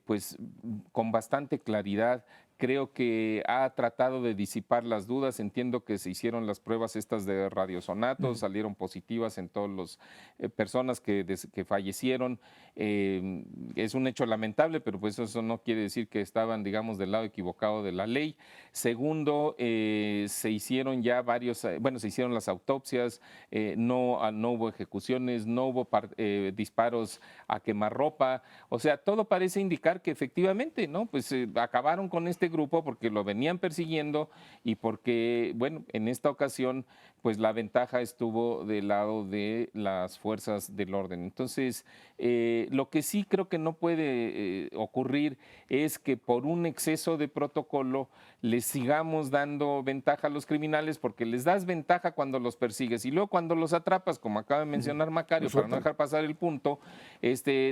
pues con bastante claridad. Creo que ha tratado de disipar las dudas. Entiendo que se hicieron las pruebas estas de radiosonatos, salieron positivas en todas las personas que fallecieron. Es un hecho lamentable, pero pues eso no quiere decir que estaban, digamos, del lado equivocado de la ley. Segundo, se hicieron ya se hicieron las autopsias, no hubo ejecuciones, no hubo disparos a quemarropa. O sea, todo parece indicar que efectivamente, ¿no? Pues acabaron con este grupo porque lo venían persiguiendo y porque, bueno, en esta ocasión, pues la ventaja estuvo del lado de las fuerzas del orden. Entonces, lo que sí creo que no puede ocurrir es que por un exceso de protocolo les sigamos dando ventaja a los criminales, porque les das ventaja cuando los persigues y luego cuando los atrapas, como acaba de mencionar Macario, para no dejar pasar el punto,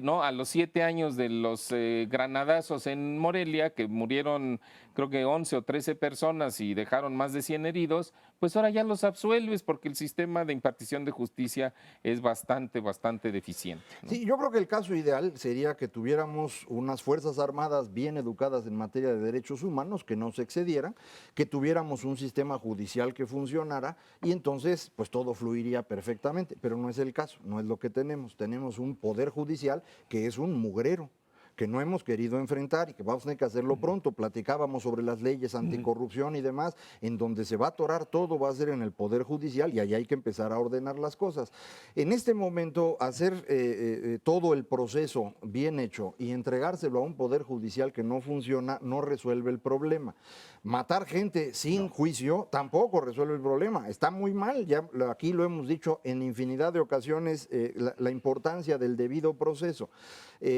¿no? A los 7 años de los granadazos en Morelia, que murieron creo que 11 o 13 personas y dejaron más de 100 heridos, pues ahora ya los absuelves porque el sistema de impartición de justicia es bastante deficiente, ¿no? Sí, yo creo que el caso ideal sería que tuviéramos unas Fuerzas Armadas bien educadas en materia de derechos humanos, que no se excedieran, que tuviéramos un sistema judicial que funcionara y entonces pues todo fluiría perfectamente, pero no es el caso, no es lo que tenemos. Tenemos un poder judicial que es un mugrero, que no hemos querido enfrentar y que vamos a tener que hacerlo pronto. Platicábamos sobre las leyes anticorrupción y demás, en donde se va a atorar todo, va a ser en el Poder Judicial y ahí hay que empezar a ordenar las cosas. En este momento, hacer todo el proceso bien hecho y entregárselo a un Poder Judicial que no funciona no resuelve el problema. Matar gente sin juicio tampoco resuelve el problema. Está muy mal, ya aquí lo hemos dicho en infinidad de ocasiones, la importancia del debido proceso.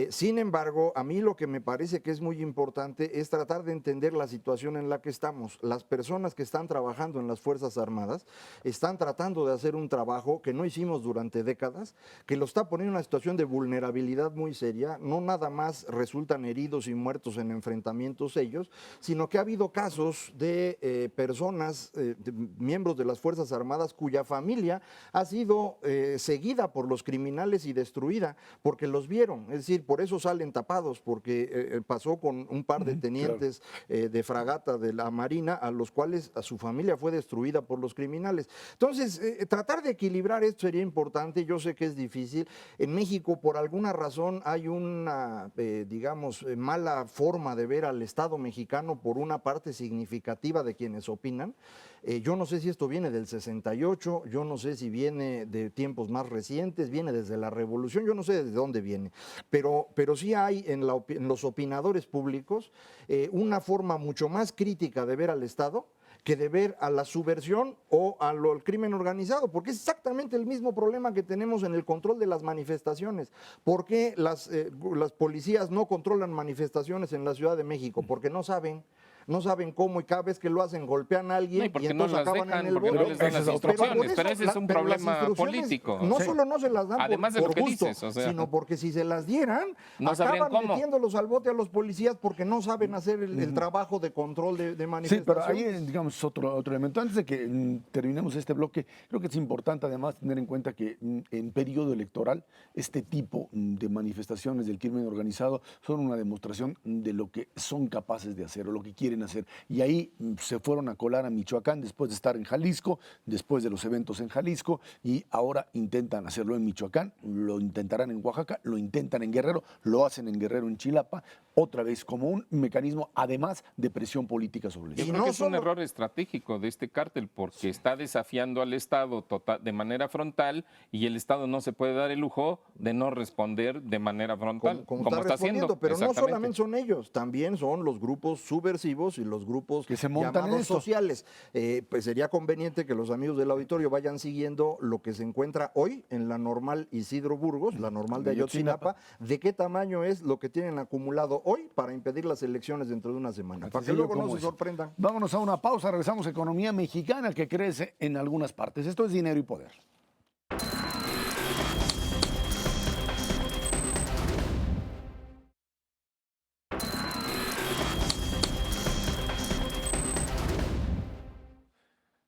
Sin embargo, a mí lo que me parece que es muy importante es tratar de entender la situación en la que estamos. Las personas que están trabajando en las Fuerzas Armadas están tratando de hacer un trabajo que no hicimos durante décadas, que lo está poniendo en una situación de vulnerabilidad muy seria. No nada más resultan heridos y muertos en enfrentamientos ellos, sino que ha habido casos de personas, de miembros de las Fuerzas Armadas cuya familia ha sido seguida por los criminales y destruida porque los vieron. Es decir, por eso salen tapados, porque pasó con un par de tenientes de fragata de la Marina, a los cuales a su familia fue destruida por los criminales. Entonces, tratar de equilibrar esto sería importante. Yo sé que es difícil. En México, por alguna razón, hay una, digamos, mala forma de ver al Estado mexicano por una parte significativa de quienes opinan. Yo no sé si esto viene del 68, yo no sé si viene de tiempos más recientes, viene desde la Revolución, yo no sé de dónde viene, pero sí hay en los opinadores públicos una forma mucho más crítica de ver al Estado que de ver a la subversión o al crimen organizado, porque es exactamente el mismo problema que tenemos en el control de las manifestaciones. ¿Por qué las policías no controlan manifestaciones en la Ciudad de México? Porque no saben. no saben cómo y cada vez que lo hacen golpean a alguien No, y porque y entonces no las acaban dejan, en el porque bote. no les dan Esa las es otra parte. instrucciones, pero ese es un pero las problema instrucciones político. No solo no se las dan Además de lo por que gusto, dices, o sea, sino porque si se las dieran, no sabrían acaban cómo. metiéndolos al bote a los policías porque no saben hacer el trabajo de control de Sí, manifestaciones. pero ahí, digamos, otro elemento. Antes de que terminemos este bloque, creo que es importante además tener en cuenta que en periodo electoral este tipo de manifestaciones del crimen organizado son una demostración de lo que son capaces de hacer o lo que quieren hacer. Y ahí se fueron a colar a Michoacán después de estar en Jalisco, después de los eventos en Jalisco, y ahora intentan hacerlo en Michoacán, lo intentarán en Oaxaca, lo intentan en Guerrero, lo hacen en Guerrero, en Chilapa, otra vez como un mecanismo además de presión política sobre el Yo Y creo no que es un solo- error estratégico de este cártel porque está desafiando al Estado de manera frontal y el Estado no se puede dar el lujo de no responder de manera frontal, como como está está haciendo. respondiendo, pero no Exactamente. solamente son ellos, también son los grupos subversivos y los grupos Que se montan en llamados esto. sociales. Pues sería conveniente que los amigos del auditorio vayan siguiendo lo que se encuentra hoy en la normal Isidro Burgos, la normal de Ayotzinapa, de qué tamaño es lo que tienen acumulado hoy para impedir las elecciones dentro de una semana, para que Sencillo luego no como se es. sorprendan. Vámonos a una pausa, regresamos a economía mexicana que crece en algunas partes. Esto es Dinero y Poder.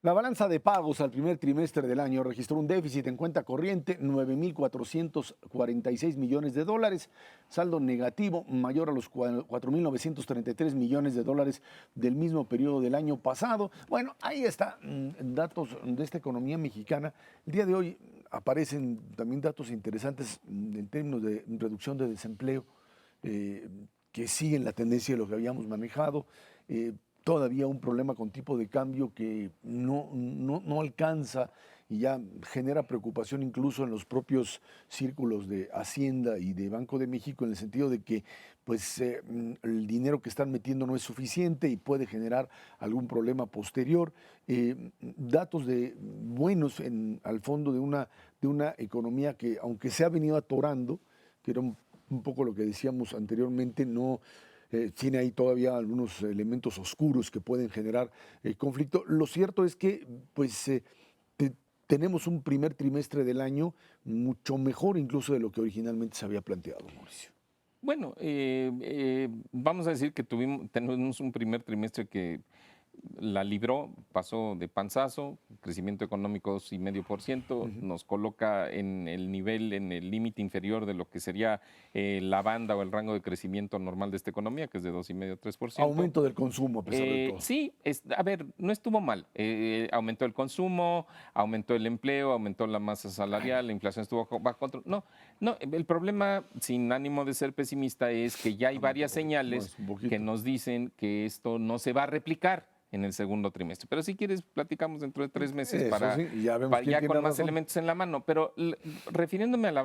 La balanza de pagos al primer trimestre del año registró un déficit en cuenta corriente 9.446 millones de dólares, saldo negativo mayor a los 4.933 millones de dólares del mismo periodo del año pasado. Bueno, ahí están datos de esta economía mexicana. El día de hoy aparecen también datos interesantes en términos de reducción de desempleo, que siguen la tendencia de lo que habíamos manejado. Todavía un problema con tipo de cambio que no alcanza y ya genera preocupación incluso en los propios círculos de Hacienda y de Banco de México, en el sentido de que pues, el dinero que están metiendo no es suficiente y puede generar algún problema posterior. Datos buenos al fondo de una economía que, aunque se ha venido atorando, que era un poco lo que decíamos anteriormente, no... tiene ahí todavía algunos elementos oscuros que pueden generar conflicto. Lo cierto es que pues, tenemos un primer trimestre del año mucho mejor incluso de lo que originalmente se había planteado, Mauricio. Bueno, vamos a decir que tenemos un primer trimestre que la libró, pasó de panzazo, crecimiento económico 2,5%, nos coloca en el nivel, en el límite inferior de lo que sería la banda o el rango de crecimiento normal de esta economía, que es de 2,5-3%. Aumento del consumo, a pesar de todo. Sí, a ver, no estuvo mal. Aumentó el consumo, aumentó el empleo, aumentó la masa salarial, la inflación estuvo bajo control. No, el problema, sin ánimo de ser pesimista, es que ya hay varias señales que nos dicen que esto no se va a replicar en el segundo trimestre. Pero si quieres, platicamos dentro de 3 meses para ya con más elementos en la mano. Pero refiriéndome a la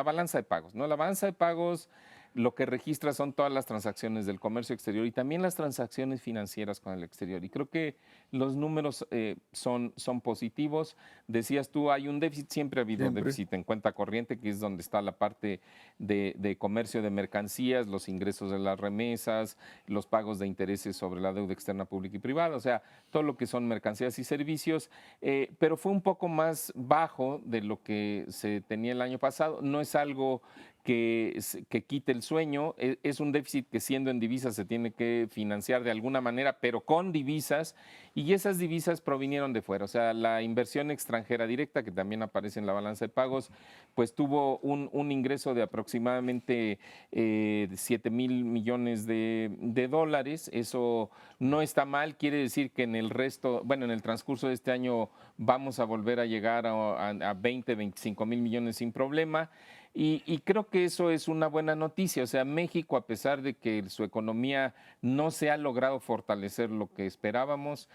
balanza de pagos, ¿no? La balanza de pagos lo que registra son todas las transacciones del comercio exterior y también las transacciones financieras con el exterior. Y creo que los números son positivos. Decías tú, hay un déficit, siempre ha habido déficit en cuenta corriente, que es donde está la parte de comercio de mercancías, los ingresos de las remesas, los pagos de intereses sobre la deuda externa pública y privada, o sea, todo lo que son mercancías y servicios, pero fue un poco más bajo de lo que se tenía el año pasado. No es algo que quite el sueño, es un déficit que siendo en divisas se tiene que financiar de alguna manera, pero con divisas, y esas divisas provinieron de fuera, o sea, la inversión extranjera directa, que también aparece en la balanza de pagos, pues tuvo un ingreso de aproximadamente 7,000 millones de dólares, eso no está mal, quiere decir que en el transcurso de este año vamos a volver a llegar a 20, 25 mil millones sin problema. Y creo que eso es una buena noticia. O sea, México, a pesar de que su economía no se ha logrado fortalecer lo que esperábamos,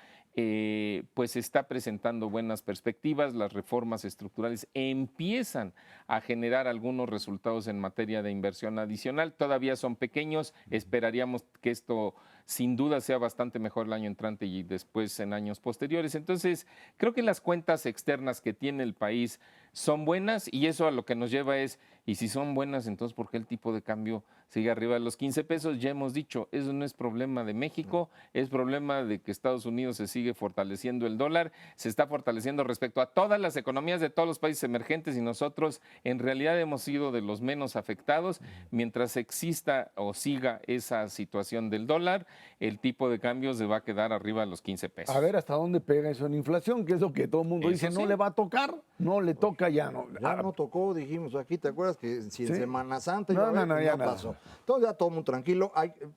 pues está presentando buenas perspectivas. Las reformas estructurales empiezan a generar algunos resultados en materia de inversión adicional. Todavía son pequeños. Esperaríamos que esto sin duda sea bastante mejor el año entrante y después en años posteriores. Entonces, creo que las cuentas externas que tiene el país son buenas y eso a lo que nos lleva es, y si son buenas, entonces ¿por qué el tipo de cambio sigue arriba de los 15 pesos. Ya hemos dicho, eso no es problema de México, es problema de que Estados Unidos se sigue fortaleciendo el dólar, se está fortaleciendo respecto a todas las economías de todos los países emergentes y nosotros en realidad hemos sido de los menos afectados. Mientras exista o siga esa situación del dólar, el tipo de cambio se va a quedar arriba de los 15 pesos. A ver hasta dónde pega eso en inflación, que es lo que todo el mundo Eso dice, no sí. le va a tocar, no le toca ya. No. Ya no tocó, dijimos aquí, ¿te acuerdas que si en Sí. Semana Santa No, iba a haber? no, ya No nada. pasó? Entonces ya todo muy tranquilo.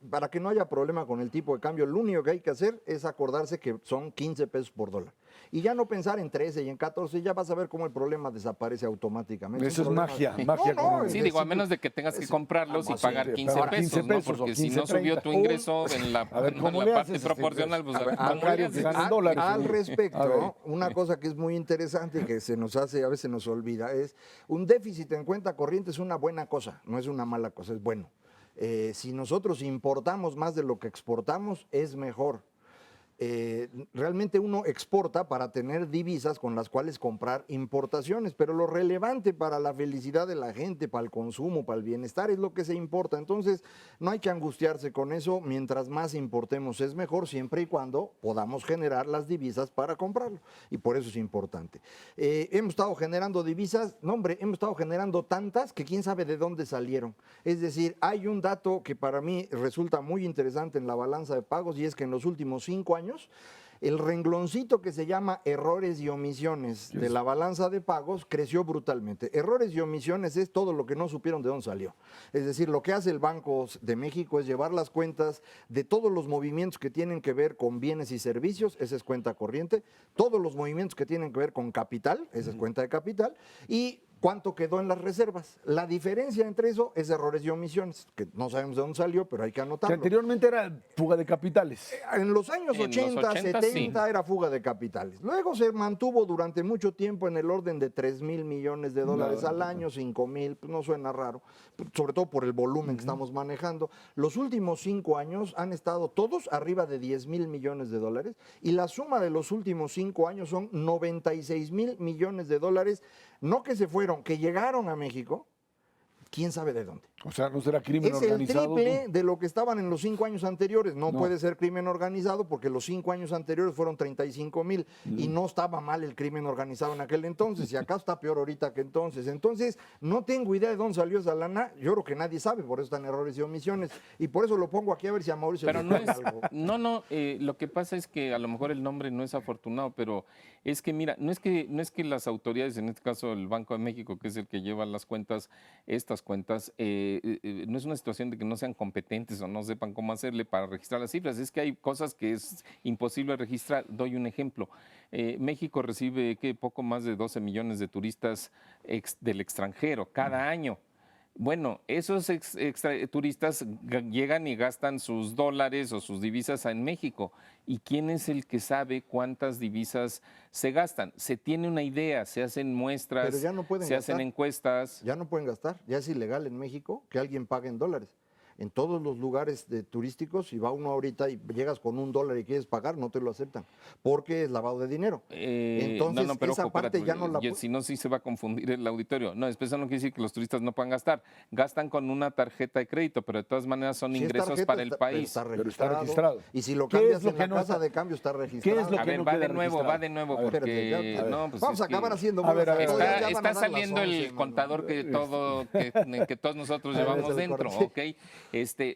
Para que no haya problema con el tipo de cambio, lo único que hay que hacer es acordarse que son 15 pesos por dólar. Y ya no pensar en 13 y en 14, ya vas a ver cómo el problema desaparece automáticamente. Eso es un problema- magia económica. Sí, digo, a menos de que tengas que comprarlos y sí, pagar sí, 15 ahora, pesos, 15 ¿no? pesos, Porque o si 15, no subió 30. tu ingreso en la, A ver, en ¿cómo la le parte haces? proporcional, pues a ver, a- ¿cómo le Macario, haces? que ganan dólares. Al A ver. respecto, una cosa que es muy interesante y que se nos hace, a veces nos olvida, es un déficit en cuenta corriente es una buena cosa, no es una mala cosa, es bueno. Si nosotros importamos más de lo que exportamos, es mejor. Realmente uno exporta para tener divisas con las cuales comprar importaciones, pero lo relevante para la felicidad de la gente, para el consumo, para el bienestar es lo que se importa. Entonces no hay que angustiarse con eso, mientras más importemos es mejor, siempre y cuando podamos generar las divisas para comprarlo, y por eso es importante. Hemos estado generando divisas, no hombre, hemos estado generando tantas que quién sabe de dónde salieron. Es decir, hay un dato que para mí resulta muy interesante en la balanza de pagos, y es que en los últimos 5 años, el rengloncito que se llama errores y omisiones de la balanza de pagos creció brutalmente. Errores y omisiones es todo lo que no supieron de dónde salió. Es decir, lo que hace el Banco de México es llevar las cuentas de todos los movimientos que tienen que ver con bienes y servicios, esa es cuenta corriente, todos los movimientos que tienen que ver con capital, esa es cuenta de capital, y cuánto quedó en las reservas. La diferencia entre eso es errores y omisiones, que no sabemos de dónde salió, pero hay que Que anotarlo. anteriormente era fuga de capitales. En los años En los 80, 80, 70 era fuga de capitales. Luego se mantuvo durante mucho tiempo en el orden de 3,000 millones de dólares al año, 5,000, pues no suena raro, sobre todo por el volumen que estamos manejando. Los últimos 5 años han estado todos arriba de 10,000 millones de dólares, y la suma de los últimos 5 años son 96,000 millones de dólares, no que se fueron, que llegaron a México, quién sabe de dónde. O sea, no será crimen Es el organizado. triple ¿no? de lo que estaban en los 5 años anteriores. No, No. puede ser crimen organizado porque los 5 años anteriores fueron 35,000 y no estaba mal el crimen organizado en aquel entonces, y acá está peor ahorita que entonces. Entonces, no tengo idea de dónde salió esa lana. Yo creo que nadie sabe, por eso están errores y omisiones. Y por eso lo pongo aquí a ver si a Mauricio Pero le no cae es, algo. lo que pasa es que a lo mejor el nombre no es afortunado, pero es que mira, no es que las autoridades, en este caso el Banco de México, que es el que lleva las cuentas, estas cuentas, no es una situación de que no sean competentes o no sepan cómo hacerle para registrar las cifras, es que hay cosas que es imposible registrar. Doy un ejemplo. México recibe poco más de 12 millones de turistas del extranjero cada año. Bueno, esos turistas llegan y gastan sus dólares o sus divisas en México. ¿Y quién es el que sabe cuántas divisas se gastan? Se tiene una idea, se hacen muestras, Pero ya no pueden se hacen gastar. encuestas. Ya no pueden gastar. Ya es ilegal en México que alguien pague en dólares. En todos los lugares turísticos, si va uno ahorita y llegas con $1 y quieres pagar, no te lo aceptan, porque es lavado de dinero. Entonces, pero esa ojo, parte espérate, ya no la si no, sí se va a confundir el auditorio. No, después eso no quiere decir que los turistas no puedan gastar. Gastan con una tarjeta de crédito, pero de todas maneras son Si es ingresos tarjeta, para el pero país. está Pero está registrado. registrado. Y si lo ¿Qué cambias es lo en que la no casa está- de cambio, está registrado. ¿Qué es lo A que ver, no va queda de nuevo, registrado? va de nuevo, A ver, porque espérate, ya, no, pues vamos a es que acabar haciendo A ver, bolas, a ver, todos a ya ver. van a está dar las saliendo 11, el mano. contador que todos nosotros A ver, llevamos ese dentro, corte. ¿ok?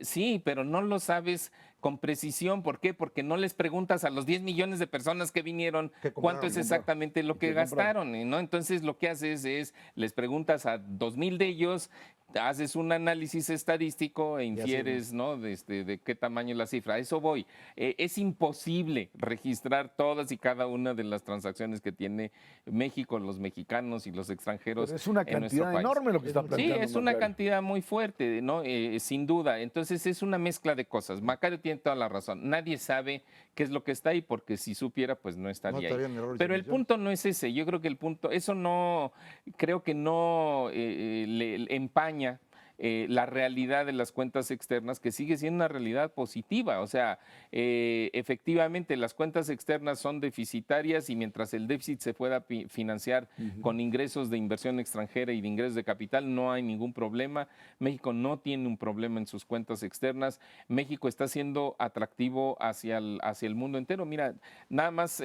Sí, pero no lo sabes con precisión. ¿Por qué? Porque no les preguntas a los 10 millones de personas que vinieron ¿Qué cuánto compraron? es exactamente lo que qué compraron? gastaron, ¿no? Entonces lo que haces es, les preguntas a 2,000 de ellos, haces un análisis estadístico e así, infieres, ¿no? De qué tamaño es la cifra. A eso voy. Es imposible registrar todas y cada una de las transacciones que tiene México, los mexicanos y los extranjeros. Pero es una en nuestro cantidad país. enorme lo que está Sí, planteando. es una Macario. cantidad muy fuerte, ¿no? Sin duda. Entonces es una mezcla de cosas. Macario tiene toda la razón. Nadie sabe qué es lo que está ahí, porque si supiera, pues no estaría ahí. estarían errores y Pero el omisiones. punto no es ese. Yo creo que el punto, eso no, creo que no le empaña la realidad de las cuentas externas, que sigue siendo una realidad positiva. O sea, efectivamente las cuentas externas son deficitarias y mientras el déficit se pueda financiar con ingresos de inversión extranjera y de ingresos de capital, no hay ningún problema. México no tiene un problema en sus cuentas externas. México está siendo atractivo hacia el mundo entero. Mira, nada más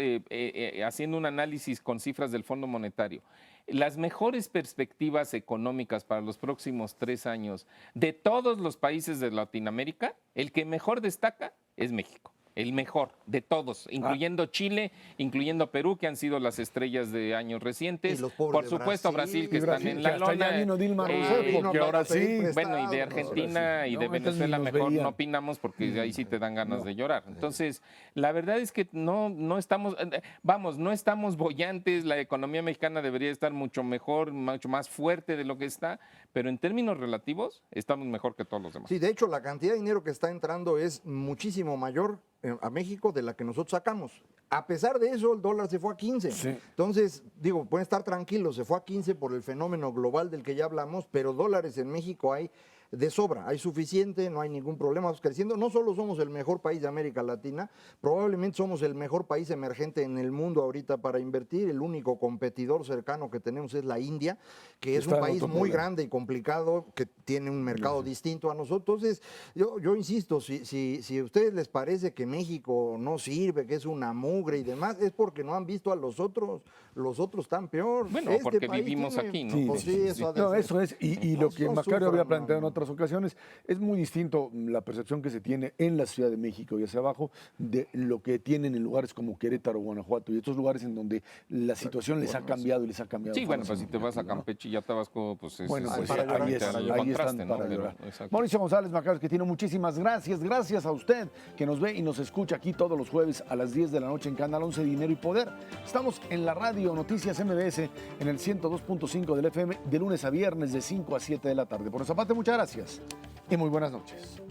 haciendo un análisis con cifras del Fondo Monetario. Las mejores perspectivas económicas para los próximos 3 años de todos los países de Latinoamérica, el que mejor destaca es México. El mejor de todos, incluyendo Chile, incluyendo Perú, que han sido las estrellas de años recientes. Y los pobres por de supuesto, Brasil, que están en la que hasta lona. ya vino Dilma Rousseff, porque ahora sí. Bueno, y de Argentina y de Venezuela mejor no opinamos porque ahí sí te dan ganas de llorar. Entonces, la verdad es que no estamos, no estamos bollantes, la economía mexicana debería estar mucho mejor, mucho más fuerte de lo que está, pero en términos relativos estamos mejor que todos los demás. Sí, de hecho, la cantidad de dinero que está entrando es muchísimo mayor a México de la que nosotros sacamos. A pesar de eso, el dólar se fue a 15. Sí. Entonces, digo, pueden estar tranquilos, se fue a 15 por el fenómeno global del que ya hablamos, pero dólares en México hay de sobra, hay suficiente, no hay ningún problema, vamos creciendo. No solo somos el mejor país de América Latina, probablemente somos el mejor país emergente en el mundo ahorita para invertir. El único competidor cercano que tenemos es la India, que es un país muy grande y complicado, que tiene un mercado distinto a nosotros. Entonces, yo insisto, si a ustedes les parece que México no sirve, que es una mugre y demás, es porque no han visto a los otros están peor. Bueno, porque vivimos aquí, ¿no? Sí, Pues sí, sí. No, eso es, y lo que Macario había planteado en otras ocasiones, es muy distinto la percepción que se tiene en la Ciudad de México y hacia abajo de lo que tienen en lugares como Querétaro, Guanajuato y estos lugares en donde la situación les ha cambiado y les ha cambiado. Sí, bueno, pues si te vas a Campeche y ya Tabasco, pues es bueno, pues para ahí llorar, están para Pero, llorar. exacto. Mauricio González Macario, que tiene muchísimas gracias a usted que nos ve y nos escucha aquí todos los jueves a las 10 de la noche en Canal 11 Dinero y Poder. Estamos en la radio Noticias MBS en el 102.5 del FM de lunes a viernes de 5 a 7 de la tarde. Por nuestra parte, muchas gracias y muy buenas noches.